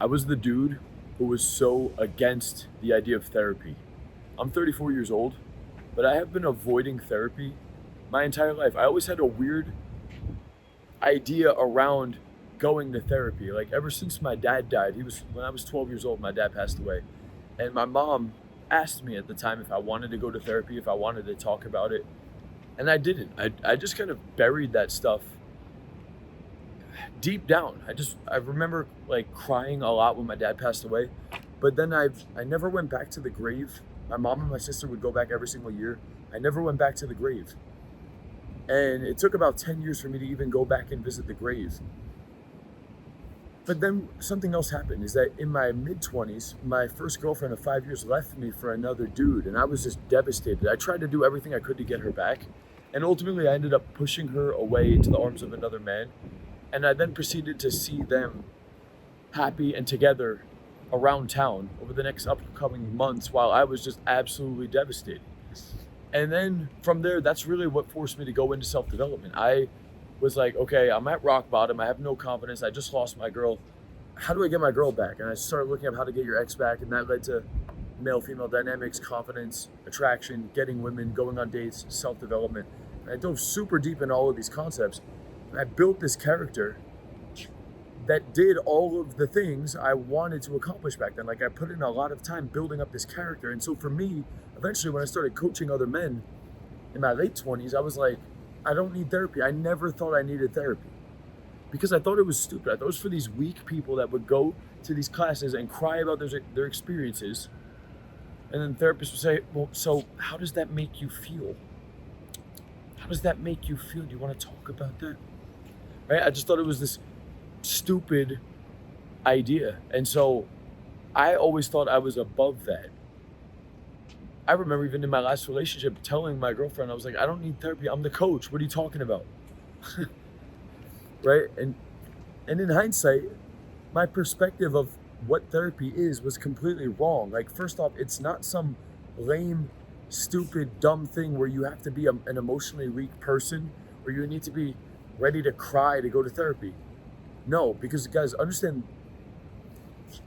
I was the dude who was so against the idea of therapy. I'm 34 years old, but I have been avoiding therapy my entire life. I always had a weird idea around going to therapy. Like ever since my dad died, he was when I was 12 years old, my dad passed away. And my mom asked me at the time if I wanted to go to therapy, if I wanted to talk about it, and I didn't. I just kind of buried that stuff deep down. I remember like crying a lot when my dad passed away, but then I never went back to the grave. My mom and my sister would go back every single year. I never went back to the grave. And it took about 10 years for me to even go back and visit the grave. But then something else happened is that in my mid 20s, my first girlfriend of 5 years left me for another dude, and I was just devastated. I tried to do everything I could to get her back, and ultimately I ended up pushing her away into the arms of another man. And I then proceeded to see them happy and together around town over the next upcoming months while I was just absolutely devastated. And then from there, that's really what forced me to go into self development. I was like, okay, I'm at rock bottom. I have no confidence. I just lost my girl. How do I get my girl back? And I started looking up how to get your ex back, and that led to male female dynamics, confidence, attraction, getting women, going on dates, self development. And I dove super deep in all of these concepts. And I built this character that did all of the things I wanted to accomplish back then. Like I put in a lot of time building up this character. And so for me, eventually when I started coaching other men in my late 20s, I was like, I don't need therapy. I never thought I needed therapy because I thought it was stupid. I thought it was for these weak people that would go to these classes and cry about their experiences. And then therapists would say, well, so how does that make you feel? How does that make you feel? Do you want to talk about that? Right? I just thought it was this stupid idea. And so I always thought I was above that. I remember even in my last relationship telling my girlfriend, I was like, I don't need therapy. I'm the coach. What are you talking about? Right? And in hindsight, my perspective of what therapy is was completely wrong. Like, first off, it's not some lame, stupid, dumb thing where you have to be an emotionally weak person or you need to be ready to cry to go to therapy. No, because guys, understand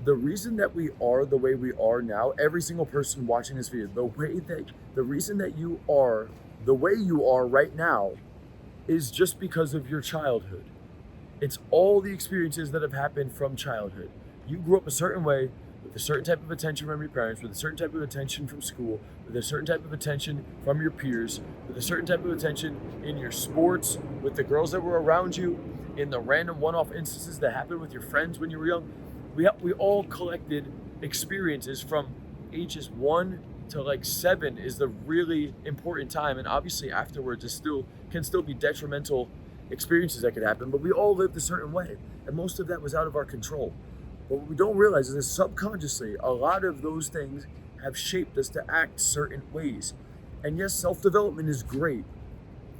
the reason that we are the way we are now, every single person watching this video, the reason that you are the way you are right now is just because of your childhood. It's all the experiences that have happened from childhood. You grew up a certain way with a certain type of attention from your parents, with a certain type of attention from school, with a certain type of attention from your peers, with a certain type of attention in your sports, with the girls that were around you, in the random one-off instances that happened with your friends when you were young. We all collected experiences from ages 1 to like 7 is the really important time, and obviously afterwards can still be detrimental experiences that could happen, but we all lived a certain way, and most of that was out of our control. But what we don't realize is that subconsciously, a lot of those things have shaped us to act certain ways. And yes, self-development is great.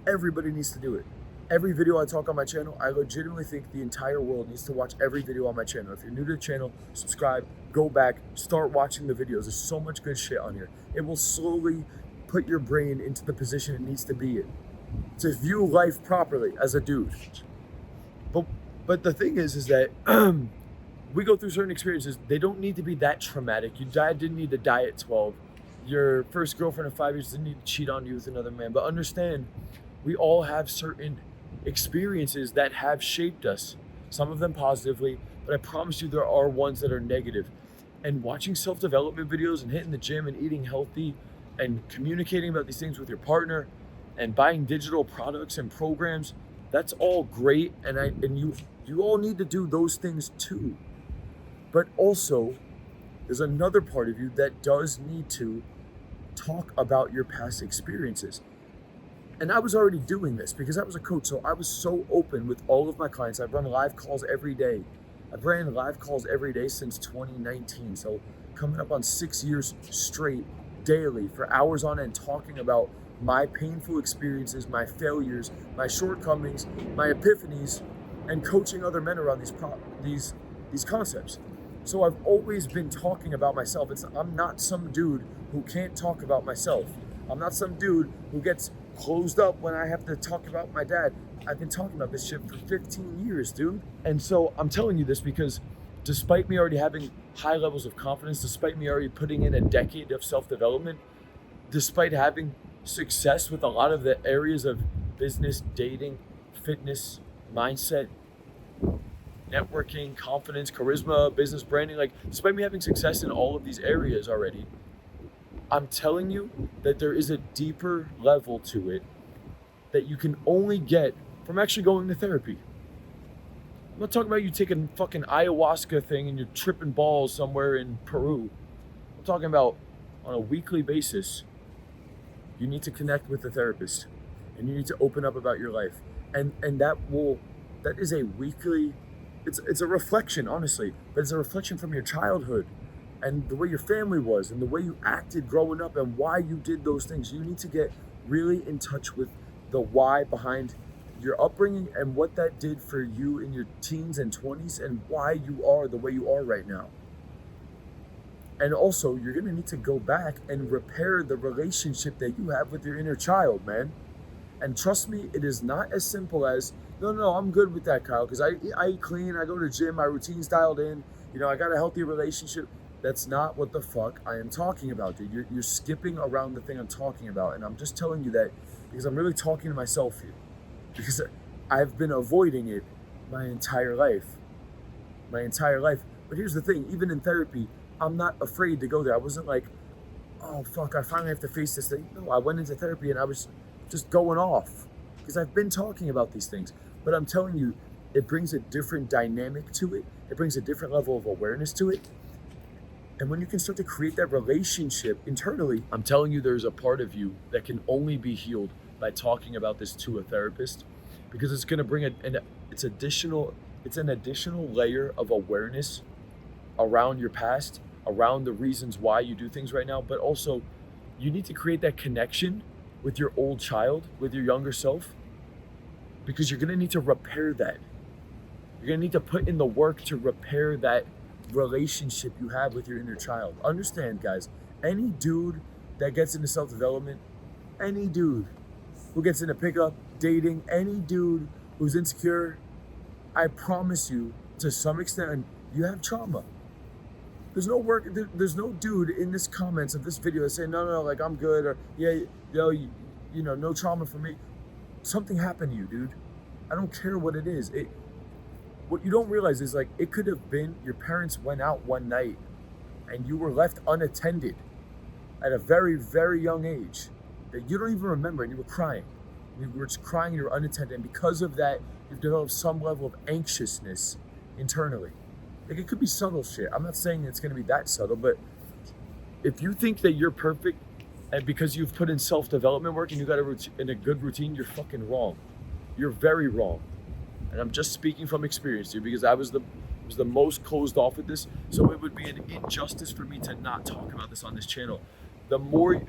Everybody needs to do it. Every video I talk on my channel, I legitimately think the entire world needs to watch every video on my channel. If you're new to the channel, subscribe, go back, start watching the videos. There's so much good shit on here. It will slowly put your brain into the position it needs to be in, to view life properly as a dude. But the thing is that we go through certain experiences. They don't need to be that traumatic. Your dad didn't need to die at 12. Your first girlfriend of 5 years didn't need to cheat on you with another man. But understand, we all have certain experiences that have shaped us, some of them positively, but I promise you there are ones that are negative. And watching self-development videos and hitting the gym and eating healthy and communicating about these things with your partner and buying digital products and programs, that's all great, and you all need to do those things too. But also, there's another part of you that does need to talk about your past experiences. And I was already doing this because I was a coach, so I was so open with all of my clients. I've run live calls every day. I've ran live calls every day since 2019, so coming up on 6 years straight, daily, for hours on end, talking about my painful experiences, my failures, my shortcomings, my epiphanies, and coaching other men around these concepts. So I've always been talking about myself. I'm not some dude who can't talk about myself. I'm not some dude who gets closed up when I have to talk about my dad. I've been talking about this shit for 15 years, dude. And so I'm telling you this because despite me already having high levels of confidence, despite me already putting in a decade of self-development, despite having success with a lot of the areas of business, dating, fitness, mindset, networking, confidence, charisma, business branding, like despite me having success in all of these areas already, I'm telling you that there is a deeper level to it that you can only get from actually going to therapy. I'm not talking about you taking fucking ayahuasca thing and you're tripping balls somewhere in Peru. I'm talking about on a weekly basis, you need to connect with a therapist and you need to open up about your life. And that is a weekly, it's a reflection, honestly, but it's a reflection from your childhood and the way your family was and the way you acted growing up and why you did those things. You need to get really in touch with the why behind your upbringing and what that did for you in your teens and 20s and why you are the way you are right now. And also, you're going to need to go back and repair the relationship that you have with your inner child, man. And trust me, it is not as simple as, no, I'm good with that, Kyle, because I eat clean, I go to the gym, my routine's dialed in, I got a healthy relationship. That's not what the fuck I am talking about, dude. You're skipping around the thing I'm talking about. And I'm just telling you that because I'm really talking to myself here. Because I've been avoiding it my entire life. But here's the thing, even in therapy, I'm not afraid to go there. I wasn't like, oh fuck, I finally have to face this thing. No, I went into therapy and I was just going off because I've been talking about these things. But I'm telling you, it brings a different dynamic to it. It brings a different level of awareness to it. And when you can start to create that relationship internally, I'm telling you, there's a part of you that can only be healed by talking about this to a therapist, because it's going to bring it's an additional layer of awareness around your past, around the reasons why you do things right now. But also, you need to create that connection with your old child, with your younger self, because you're going to need to repair that. You're going to need to put in the work to repair that relationship you have with your inner child. Understand, guys, any dude that gets into self-development, any dude who gets into pickup, dating, any dude who's insecure, I promise you, to some extent, you have trauma. There's no dude in this comments of this video that's saying, no, like I'm good, or no trauma for me. Something happened to you, dude. I don't care what it is. What you don't realize is, like, it could have been your parents went out one night and you were left unattended at a very, very young age that you don't even remember, and you were crying. You were just crying, you were unattended, and because of that, you've developed some level of anxiousness internally. Like, it could be subtle shit. I'm not saying it's gonna be that subtle, but if you think that you're perfect and because you've put in self-development work and you got a good routine, you're fucking wrong. You're very wrong. And I'm just speaking from experience, dude, because I was the most closed off with this. So it would be an injustice for me to not talk about this on this channel. The more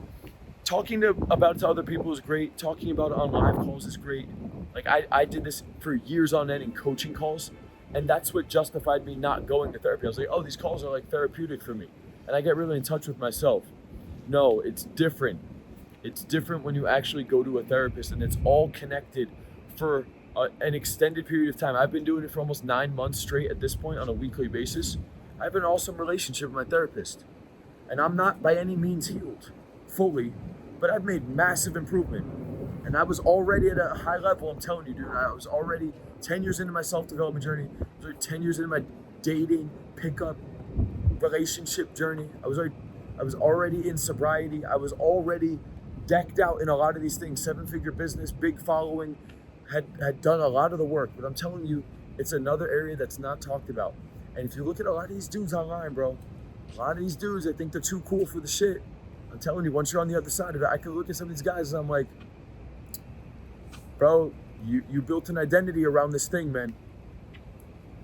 talking about it to other people is great. Talking about it on live calls is great. Like I did this for years on end in coaching calls, and that's what justified me not going to therapy. I was like, oh, these calls are like therapeutic for me, and I get really in touch with myself. No, it's different. It's different when you actually go to a therapist and it's all connected for an extended period of time. I've been doing it for almost 9 months straight at this point on a weekly basis. I have an awesome relationship with my therapist, and I'm not by any means healed fully, but I've made massive improvement. And I was already at a high level, I'm telling you, dude. I was already 10 years into my self-development journey. I was already 10 years into my dating, pickup, relationship journey. I was already in sobriety. I was already decked out in a lot of these things. 7-figure business, big following, had done a lot of the work. But I'm telling you, it's another area that's not talked about. And if you look at a lot of these dudes online, bro, a lot of these dudes, they think they're too cool for the shit. I'm telling you, once you're on the other side of it, I can look at some of these guys and I'm like, bro, you built an identity around this thing, man.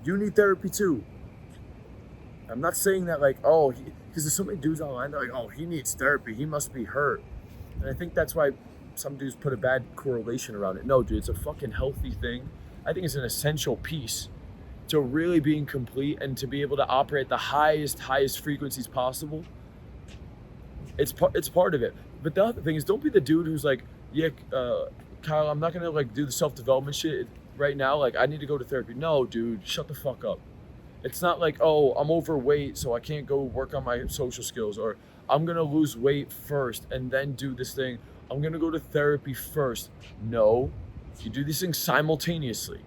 You need therapy too. I'm not saying that like, oh, because there's so many dudes online, they're like, oh, he needs therapy, he must be hurt. And I think that's why some dudes put a bad correlation around it. No, dude, it's a fucking healthy thing. I think it's an essential piece to really being complete and to be able to operate at the highest frequencies possible. It's part of it. But the other thing is, don't be the dude who's like, yeah, Kyle, I'm not gonna like do the self-development shit right now. Like, I need to go to therapy. No, dude, shut the fuck up. It's not like, oh, I'm overweight, so I can't go work on my social skills, or I'm gonna lose weight first and then do this thing. I'm gonna go to therapy first. No, you do these things simultaneously.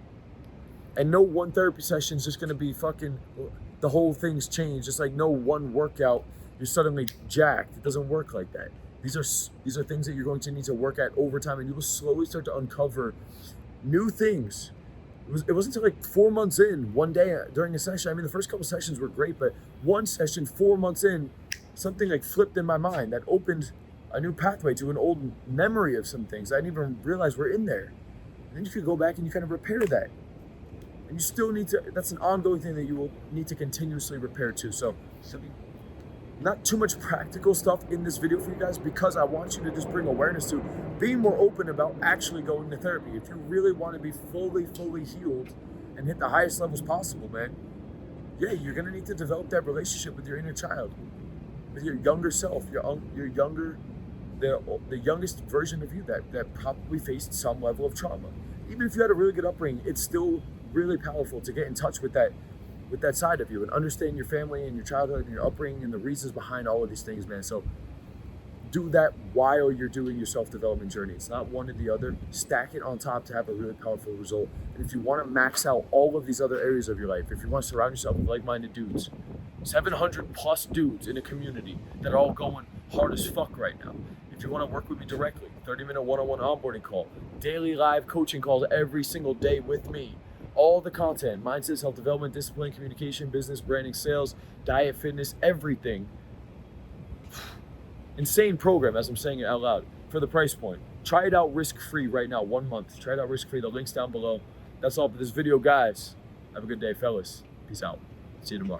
And no one therapy session is just gonna be fucking, the whole thing's changed. Just like no one workout, you're suddenly jacked. It doesn't work like that. These are things that you're going to need to work at over time, and you will slowly start to uncover new things. It wasn't until like 4 months in, one day during a session. I mean, the first couple sessions were great, but one session, 4 months in, something like flipped in my mind that opened a new pathway to an old memory of some things I didn't even realize were in there. And then you could go back and you kind of repair that. And you still need to, that's an ongoing thing that you will need to continuously repair too. So not too much practical stuff in this video for you guys, because I want you to just bring awareness to being more open about actually going to therapy. If you really want to be fully healed and hit the highest levels possible, man, yeah, you're going to need to develop that relationship with your inner child, with your younger self, your younger, the youngest version of you that probably faced some level of trauma. Even if you had a really good upbringing, it's still really powerful to get in touch with that side of you and understand your family and your childhood and your upbringing and the reasons behind all of these things, man. So do that while you're doing your self-development journey. It's not one or the other. Stack it on top to have a really powerful result. And if you want to max out all of these other areas of your life, if you want to surround yourself with like-minded dudes, 700 plus dudes in a community that are all going hard as fuck right now. If you want to work with me directly, 30-minute one-on-one onboarding call, daily live coaching calls every single day with me. All the content, mindset, self-development, discipline, communication, business, branding, sales, diet, fitness, everything. Insane program, as I'm saying it out loud, for the price point. Try it out risk-free right now, 1 month. Try it out risk-free. The link's down below. That's all for this video, guys. Have a good day, fellas. Peace out. See you tomorrow.